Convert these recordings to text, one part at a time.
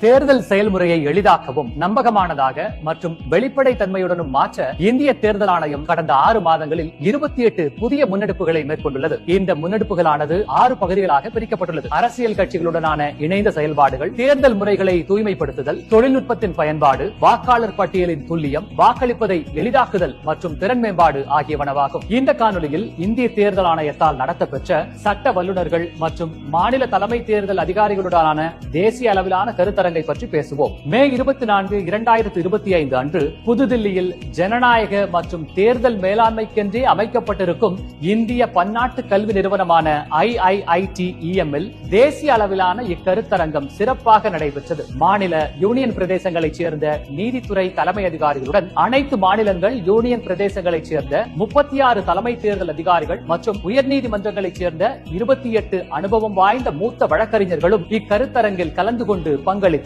தேர்தல் செயல்முறையை எளிதாக்கவும் நம்பகமானதாக மற்றும் வெளிப்படை தன்மையுடனும் மாற்ற இந்திய தேர்தல் ஆணையம் கடந்த 6 மாதங்களில் 28 புதிய முன்னெடுப்புகளை மேற்கொண்டுள்ளது. இந்த முன்னெடுப்புகளானது 6 பகுதிகளாக பிரிக்கப்பட்டுள்ளது. அரசியல் கட்சிகளுடனான இணைந்த செயல்பாடுகள், தேர்தல் முறைகளை தூய்மைப்படுத்துதல், தொழில்நுட்பத்தின் பயன்பாடு, வாக்காளர் பட்டியலின் துல்லியம், வாக்களிப்பதை எளிதாக்குதல் மற்றும் திறன் மேம்பாடு ஆகியவனவாகும். இந்த காணொலியில் இந்திய தேர்தல் ஆணையத்தால் நடத்தப்பெற்ற சட்ட வல்லுநர்கள் மற்றும் மாநில தலைமை தேர்தல் அதிகாரிகளுடனான தேசிய அளவிலான கருத்தரங்கை பற்றி பேசுவோம். மே 24, 2025 அன்று புதுதில்லியில் ஜனநாயக மற்றும் தேர்தல் மேலாண்மைக்கென்றே அமைக்கப்பட்டிருக்கும் இந்திய பன்னாட்டு கல்வி நிறுவனமான IIITEM இல் தேசிய அளவிலான இக்கருத்தரங்கம் சிறப்பாக நடைபெற்றது. மாநில யூனியன் பிரதேசங்களைச் சேர்ந்த நீதித்துறை தலைமை அதிகாரிகளுடன் அனைத்து மாநிலங்கள் யூனியன் பிரதேசங்களைச் சேர்ந்த 36 தலைமை தேர்தல் அதிகாரிகள் மற்றும் உயர்நீதிமன்றங்களைச் சேர்ந்த 28 அனுபவம் வாய்ந்த மூத்த வழக்கறிஞர்களும் இக்கருத்தரங்கில் கலந்து கொண்டு பங்களித்தனர்.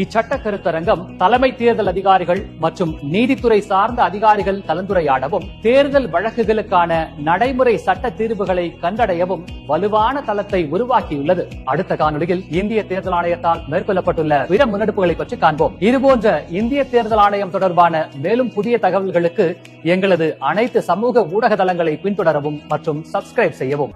இச்சட்ட கருத்தரங்கம் தலைமை தேர்தல் அதிகாரிகள் மற்றும் நீதித்துறை சார்ந்த அதிகாரிகள் கலந்துரையாடவும், தேர்தல் வழக்குகளுக்கான நடைமுறை சட்ட தீர்வுகளை கண்டடையவும் வலுவான தளத்தை உருவாக்கியுள்ளது. அடுத்த காணொலியில் இந்திய தேர்தல் ஆணையத்தால் மேற்கொள்ளப்பட்டுள்ள பிற முன்னெடுப்புகளை பற்றி காண்போம். இதுபோன்ற இந்திய தேர்தல் ஆணையம் தொடர்பான மேலும் புதிய தகவல்களுக்கு எங்களது அனைத்து சமூக ஊடக தளங்களை பின்தொடரவும் மற்றும் சப்ஸ்கிரைப் செய்யவும்.